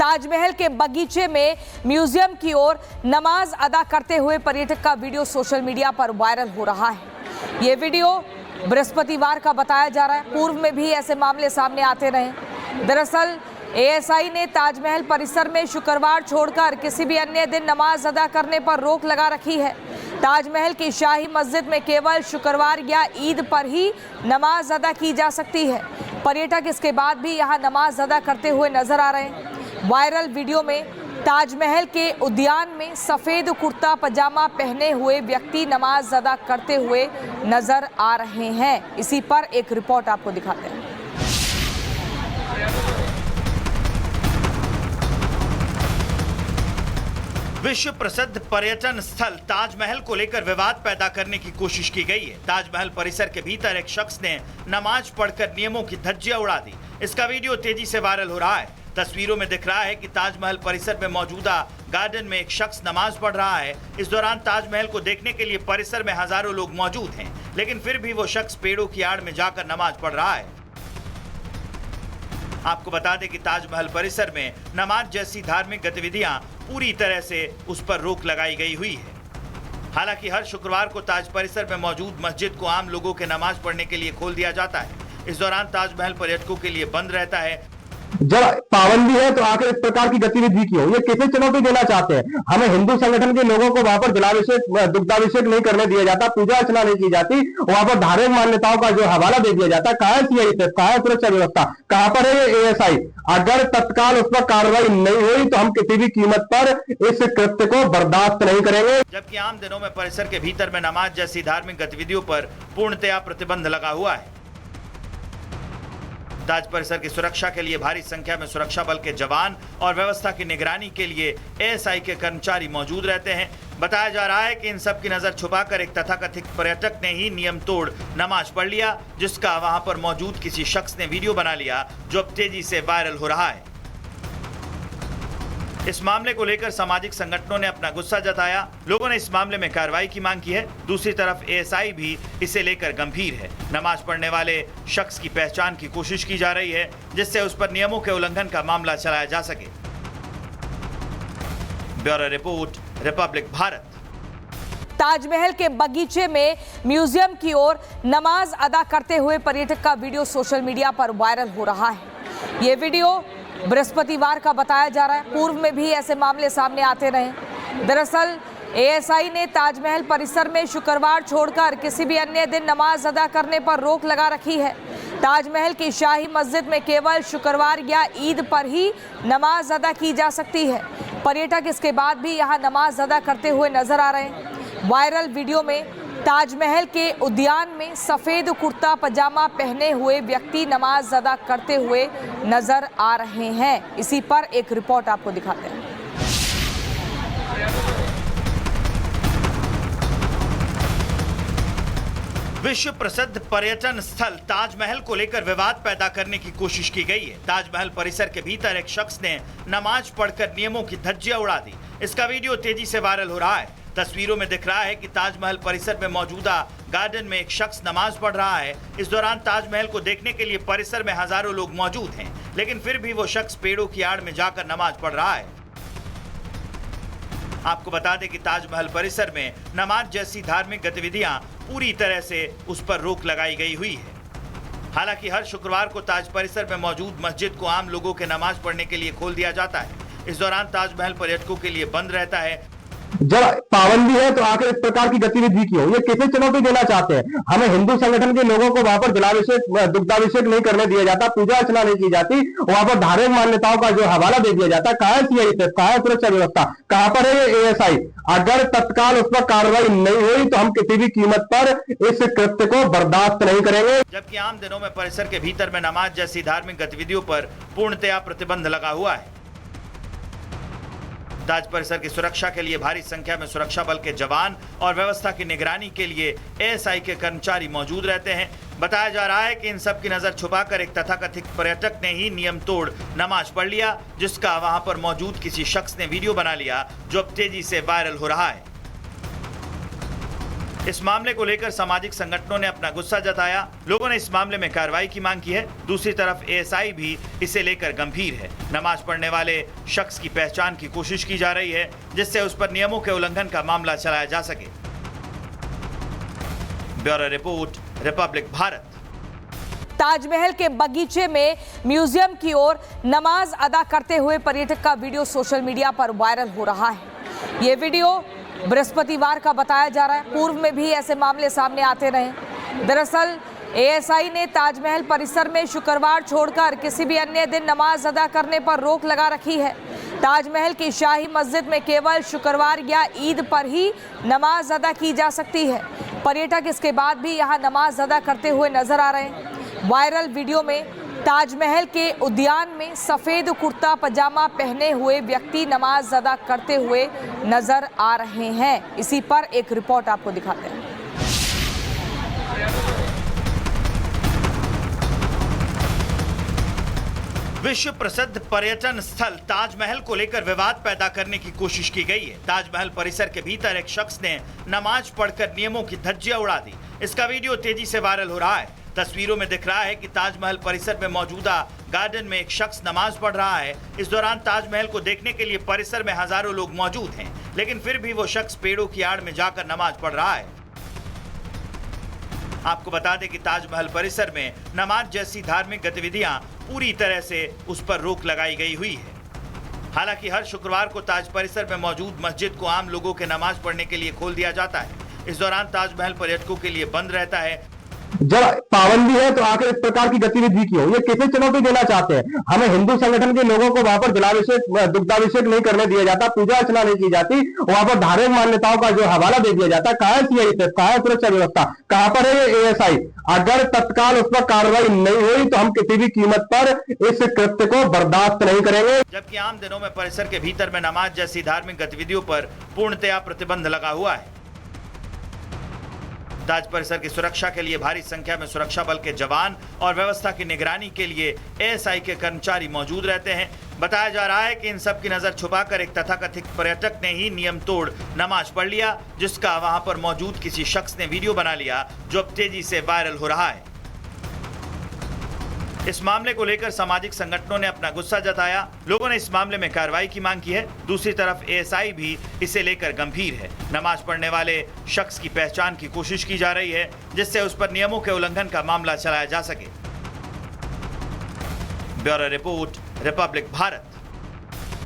ताजमहल के बगीचे में म्यूजियम की ओर नमाज अदा करते हुए पर्यटक का वीडियो सोशल मीडिया पर वायरल हो रहा है। ये वीडियो बृहस्पतिवार का बताया जा रहा है। पूर्व में भी ऐसे मामले सामने आते रहे। दरअसल एएसआई ने ताजमहल परिसर में शुक्रवार छोड़कर किसी भी अन्य दिन नमाज अदा करने पर रोक लगा रखी है। ताजमहल की शाही मस्जिद में केवल शुक्रवार या ईद पर ही नमाज अदा की जा सकती है। पर्यटक इसके बाद भी यहां नमाज अदा करते हुए नजर आ रहे हैं। वायरल वीडियो में ताजमहल के उद्यान में सफेद कुर्ता पजामा पहने हुए व्यक्ति नमाज अदा करते हुए नजर आ रहे हैं। इसी पर एक रिपोर्ट आपको दिखाते हैं। विश्व प्रसिद्ध पर्यटन स्थल ताजमहल को लेकर विवाद पैदा करने की कोशिश की गई है। ताजमहल परिसर के भीतर एक शख्स ने नमाज पढ़कर नियमों की धज्जियां उड़ा दी। इसका वीडियो तेजी से वायरल हो रहा है। तस्वीरों में दिख रहा है कि ताजमहल परिसर में मौजूदा गार्डन में एक शख्स नमाज पढ़ रहा है। इस दौरान ताजमहल को देखने के लिए परिसर में हजारों लोग मौजूद हैं, लेकिन फिर भी वो शख्स पेड़ों की आड़ में जाकर नमाज पढ़ रहा है। आपको बता दें कि ताजमहल परिसर में नमाज जैसी धार्मिक गतिविधियां पूरी तरह से उस पर रोक लगाई गई हुई है। हालांकि हर शुक्रवार को ताज परिसर में मौजूद मस्जिद को आम लोगों के नमाज पढ़ने के लिए खोल दिया जाता है। इस दौरान ताजमहल पर्यटकों के लिए बंद रहता है। जब पाबंदी है तो आखिर इस प्रकार की गतिविधि क्यों? ये किसे चुनौती देना चाहते हैं? हमें हिंदू संगठन के लोगों को वहां पर जलाभिषेक दुग्धाभिषेक नहीं करने दिया जाता, पूजा अर्चना नहीं की जाती, वहां पर धार्मिक मान्यताओं का जो हवाला दे दिया जाता। कहां है सीआईएसएफ, कहां है सुरक्षा व्यवस्था, कहां पर है एएसआई? अगर तत्काल उस पर कार्रवाई नहीं हुई तो हम किसी भी कीमत पर इस कृत्य को बर्दाश्त नहीं करेंगे। जबकि आम दिनों में परिसर के भीतर में नमाज जैसी धार्मिक गतिविधियों पर पूर्णतया प्रतिबंध लगा हुआ है। ताज परिसर की सुरक्षा के लिए भारी संख्या में सुरक्षा बल के जवान और व्यवस्था की निगरानी के लिए एएसआई के कर्मचारी मौजूद रहते हैं। बताया जा रहा है कि इन सब की नजर छुपाकर एक तथाकथित पर्यटक ने ही नियम तोड़ नमाज पढ़ लिया, जिसका वहां पर मौजूद किसी शख्स ने वीडियो बना लिया, जो अब तेजी से वायरल हो रहा है। इस मामले को लेकर सामाजिक संगठनों ने अपना गुस्सा जताया। लोगों ने इस मामले में कार्रवाई की मांग की है। दूसरी तरफ एएसआई भी इसे लेकर गंभीर है। नमाज पढ़ने वाले शख्स की पहचान की कोशिश की जा रही है, जिससे उस पर नियमों के उल्लंघन का मामला चलाया जा सके। Bureau report, Republic Bharat. Taj Mahal के बगीचे में म्यूजियम की ओर नमाज अदा करते हुए पर्यटक का वीडियो सोशल मीडिया पर वायरल हो रहा है। ये वीडियो बृहस्पतिवार का बताया जा रहा है। पूर्व में भी ऐसे मामले सामने आते रहे। दरअसल एएसआई ने ताजमहल परिसर में शुक्रवार छोड़कर किसी भी अन्य दिन नमाज अदा करने पर रोक लगा रखी है। ताजमहल की शाही मस्जिद में केवल शुक्रवार या ईद पर ही नमाज अदा की जा सकती है। पर्यटक इसके बाद भी यहां नमाज अदा करते हुए नजर आ रहे हैं। वायरल वीडियो में ताजमहल के उद्यान में सफेद कुर्ता पजामा पहने हुए व्यक्ति नमाज अदा करते हुए नजर आ रहे हैं। इसी पर एक रिपोर्ट आपको दिखाते हैं। विश्व प्रसिद्ध पर्यटन स्थल ताजमहल को लेकर विवाद पैदा करने की कोशिश की गई है। ताजमहल परिसर के भीतर एक शख्स ने नमाज पढ़कर नियमों की धज्जियां उड़ा दी। इसका वीडियो तेजी से वायरल हो रहा है। तस्वीरों में दिख रहा है कि ताजमहल परिसर में मौजूदा गार्डन में एक शख्स नमाज पढ़ रहा है। इस दौरान ताजमहल को देखने के लिए परिसर में हजारों लोग मौजूद हैं, लेकिन फिर भी वो शख्स पेड़ों की आड़ में जाकर नमाज पढ़ रहा है। आपको बता दें कि ताजमहल परिसर में नमाज जैसी धार्मिक गतिविधियां पूरी तरह से उस पर रोक लगाई गई हुई है। हालांकि हर शुक्रवार को ताज परिसर में मौजूद मस्जिद को आम लोगों के नमाज पढ़ने के लिए खोल दिया जाता है। इस दौरान ताजमहल पर्यटकों के लिए बंद रहता है। जब पाबंदी है तो आखिर इस प्रकार की गतिविधि क्यों? ये किसे चुनौती देना चाहते हैं? हमें हिंदू संगठन के लोगों को वहां पर जलाभिषेक दुग्धाभिषेक नहीं करने दिया जाता, पूजा अर्चना नहीं की जाती, वहां पर धार्मिक मान्यताओं का जो हवाला दे दिया जाता। कहां है सीआईएसएफ, कहां है सुरक्षा व्यवस्था, कहां पर है एएसआई? अगर तत्काल उस पर कार्रवाई नहीं हुई तो हम किसी भी कीमत पर इस कृत्य को बर्दाश्त नहीं करेंगे। जबकि आम दिनों में परिसर के भीतर में नमाज जैसी धार्मिक गतिविधियों पर पूर्णतया प्रतिबंध लगा हुआ है। ताज परिसर की सुरक्षा के लिए भारी संख्या में सुरक्षा बल के जवान और व्यवस्था की निगरानी के लिए एएसआई के कर्मचारी मौजूद रहते हैं। बताया जा रहा है कि इन सब की नजर छुपाकर एक तथाकथित पर्यटक ने ही नियम तोड़ नमाज पढ़ लिया, जिसका वहां पर मौजूद किसी शख्स ने वीडियो बना लिया, जो अब तेजी से वायरल हो रहा है। इस मामले को लेकर सामाजिक संगठनों ने अपना गुस्सा जताया। लोगों ने इस मामले में कार्रवाई की मांग की है। दूसरी तरफ एएसआई भी इसे लेकर गंभीर है। नमाज पढ़ने वाले शख्स की पहचान की कोशिश की जा रही है, जिससे उस पर नियमों के उल्लंघन का मामला चलाया जा सके। Bureau report, Republic Bharat. Taj Mahal के बगीचे में म्यूजियम की ओर नमाज अदा करते हुए पर्यटक का वीडियो सोशल मीडिया पर वायरल हो रहा है। ये वीडियो बृहस्पतिवार का बताया जा रहा है। पूर्व में भी ऐसे मामले सामने आते रहे। दरअसल एएसआई ने ताजमहल परिसर में शुक्रवार छोड़कर किसी भी अन्य दिन नमाज अदा करने पर रोक लगा रखी है। ताजमहल की शाही मस्जिद में केवल शुक्रवार या ईद पर ही नमाज अदा की जा सकती है। पर्यटक इसके बाद भी यहां नमाज अदा करते हुए नजर आ रहे हैं। वायरल वीडियो में ताजमहल के उद्यान में सफेद कुर्ता पजामा पहने हुए व्यक्ति नमाज अदा करते हुए नजर आ रहे हैं। इसी पर एक रिपोर्ट आपको दिखाते हैं। विश्व प्रसिद्ध पर्यटन स्थल ताजमहल को लेकर विवाद पैदा करने की कोशिश की गई है। ताजमहल परिसर के भीतर एक शख्स ने नमाज पढ़कर नियमों की धज्जियां उड़ा दी। इसका वीडियो तेजी से वायरल हो रहा है। तस्वीरों में दिख रहा है कि ताजमहल परिसर में मौजूदा गार्डन में एक शख्स नमाज पढ़ रहा है। इस दौरान ताजमहल को देखने के लिए परिसर में हजारों लोग मौजूद हैं, लेकिन फिर भी वो शख्स पेड़ों की आड़ में जाकर नमाज पढ़ रहा है। आपको बता दें कि ताजमहल परिसर में नमाज जैसी धार्मिक गतिविधियां पूरी तरह से उस पर रोक लगाई गई हुई है। हालांकि हर शुक्रवार को ताज परिसर में मौजूद मस्जिद को आम लोगों के नमाज पढ़ने के लिए खोल दिया जाता है। इस दौरान ताजमहल पर्यटकों के लिए बंद रहता है। जब पाबंदी है तो आखिर इस प्रकार की गतिविधि क्यों? ये किसे चुनौती देना चाहते हैं? हमें हिंदू संगठन के लोगों को वहां पर जलाभिषेक दुग्धाभिषेक नहीं करने दिया जाता, पूजा अर्चना नहीं की जाती, वहां पर धार्मिक मान्यताओं का जो हवाला दे दिया जाता। कहाँ है सीआईएसएफ, कहाँ है सुरक्षा व्यवस्था, कहाँ पर है एएसआई? अगर तत्काल उस पर कार्रवाई नहीं हुई तो हम किसी भी कीमत पर इस कृत्य को बर्दाश्त नहीं करेंगे। जबकि आम दिनों में परिसर के भीतर में नमाज जैसी धार्मिक गतिविधियों पर पूर्णतया प्रतिबंध लगा हुआ है। ताज परिसर की सुरक्षा के लिए भारी संख्या में सुरक्षा बल के जवान और व्यवस्था की निगरानी के लिए एएसआई के कर्मचारी मौजूद रहते हैं। बताया जा रहा है कि इन सब की नजर छुपाकर एक तथाकथित पर्यटक ने ही नियम तोड़ नमाज पढ़ लिया, जिसका वहां पर मौजूद किसी शख्स ने वीडियो बना लिया, जो अब तेजी से वायरल हो रहा है। इस मामले को लेकर सामाजिक संगठनों ने अपना गुस्सा जताया। लोगों ने इस मामले में कार्रवाई की मांग की है। दूसरी तरफ एएसआई भी इसे लेकर गंभीर है। नमाज पढ़ने वाले शख्स की पहचान की कोशिश की जा रही है, जिससे उस पर नियमों के उल्लंघन का मामला चलाया जा सके। Bureau report, Republic Bharat.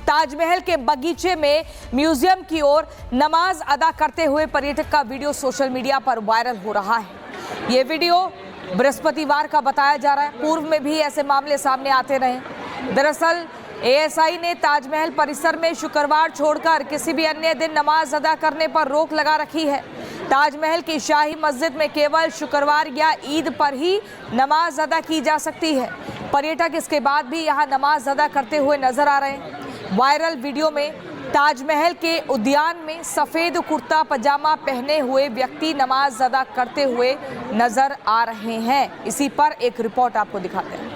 Taj Mahal के बगीचे में म्यूजियम की ओर नमाज अदा करते हुए पर्यटक का वीडियो सोशल मीडिया पर वायरल हो रहा है। ये वीडियो बृहस्पतिवार का बताया जा रहा है। पूर्व में भी ऐसे मामले सामने आते रहे। दरअसल एएसआई ने ताजमहल परिसर में शुक्रवार छोड़कर किसी भी अन्य दिन नमाज अदा करने पर रोक लगा रखी है। ताजमहल की शाही मस्जिद में केवल शुक्रवार या ईद पर ही नमाज अदा की जा सकती है। पर्यटक इसके बाद भी यहां नमाज अदा करते हुए नजर आ रहे हैं। वायरल वीडियो में ताजमहल के उद्यान में सफेद कुर्ता पजामा पहने हुए व्यक्ति नमाज अदा करते हुए नजर आ रहे हैं। इसी पर एक रिपोर्ट आपको दिखाते हैं।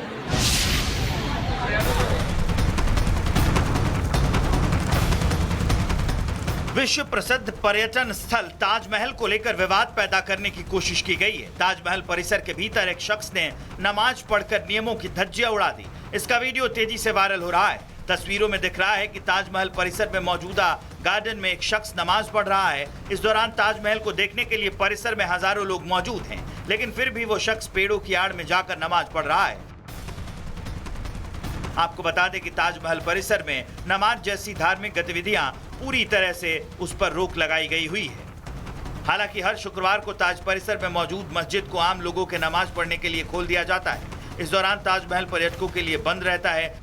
विश्व प्रसिद्ध पर्यटन स्थल ताजमहल को लेकर विवाद पैदा करने की कोशिश की गई है। ताजमहल परिसर के भीतर एक शख्स ने नमाज पढ़कर नियमों की धज्जियां उड़ा दी। इसका वीडियो तेजी से वायरल हो रहा है। तस्वीरों में दिख रहा है कि ताजमहल परिसर में मौजूदा गार्डन में एक शख्स नमाज पढ़ रहा है। इस दौरान ताजमहल को देखने के लिए परिसर में हजारों लोग मौजूद हैं, लेकिन फिर भी वो शख्स पेड़ों की आड़ में जाकर नमाज पढ़ रहा है। आपको बता दें कि ताजमहल परिसर में नमाज जैसी धार्मिक गतिविधियां पूरी तरह से उस पर रोक लगाई गई हुई है। हालांकि हर शुक्रवार को ताज परिसर में मौजूद मस्जिद को आम लोगों के नमाज पढ़ने के लिए खोल दिया जाता है। इस दौरान ताजमहल पर्यटकों के लिए बंद रहता है।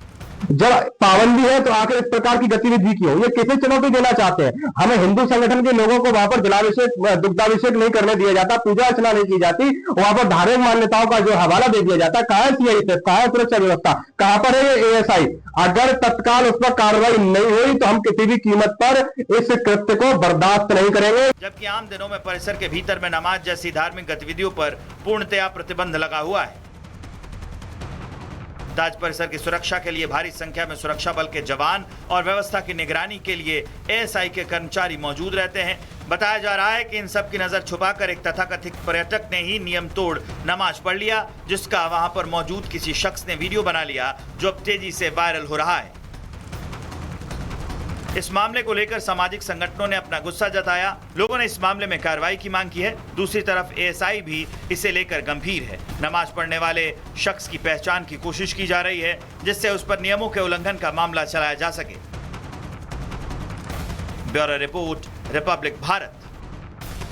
जब पाबंदी है तो आखिर इस प्रकार की गतिविधि क्यों? ये किसे चुनौती देना चाहते हैं? हमें हिंदू संगठन के लोगों को वहां पर जलाभिषेक दुग्धाभिषेक नहीं करने दिया जाता, पूजा अर्चना नहीं की जाती, वहां पर धार्मिक मान्यताओं का जो हवाला दे दिया जाता। कहाँ है सीआईएसएफ, कहाँ है सुरक्षा व्यवस्था, कहाँ पर है एएसआई? अगर तत्काल उस पर कार्रवाई नहीं हुई तो हम किसी भी कीमत पर इस कृत्य को बर्दाश्त नहीं करेंगे। जबकि आम दिनों में परिसर के भीतर में नमाज जैसी धार्मिक गतिविधियों पर पूर्णतया प्रतिबंध लगा हुआ है। ताज परिसर की सुरक्षा के लिए भारी संख्या में सुरक्षा बल के जवान और व्यवस्था की निगरानी के लिए एएसआई के कर्मचारी मौजूद रहते हैं। बताया जा रहा है कि इन सब की नजर छुपाकर एक तथाकथित पर्यटक ने ही नियम तोड़ नमाज पढ़ लिया, जिसका वहां पर मौजूद किसी शख्स ने वीडियो बना लिया, जो अब तेजी से वायरल हो रहा है। इस मामले को लेकर सामाजिक संगठनों ने अपना गुस्सा जताया। लोगों ने इस मामले में कार्रवाई की मांग की है। दूसरी तरफ एएसआई भी इसे लेकर गंभीर है। नमाज पढ़ने वाले शख्स की पहचान की कोशिश की जा रही है, जिससे उस पर नियमों के उल्लंघन का मामला चलाया जा सके। Bureau report, Republic Bharat.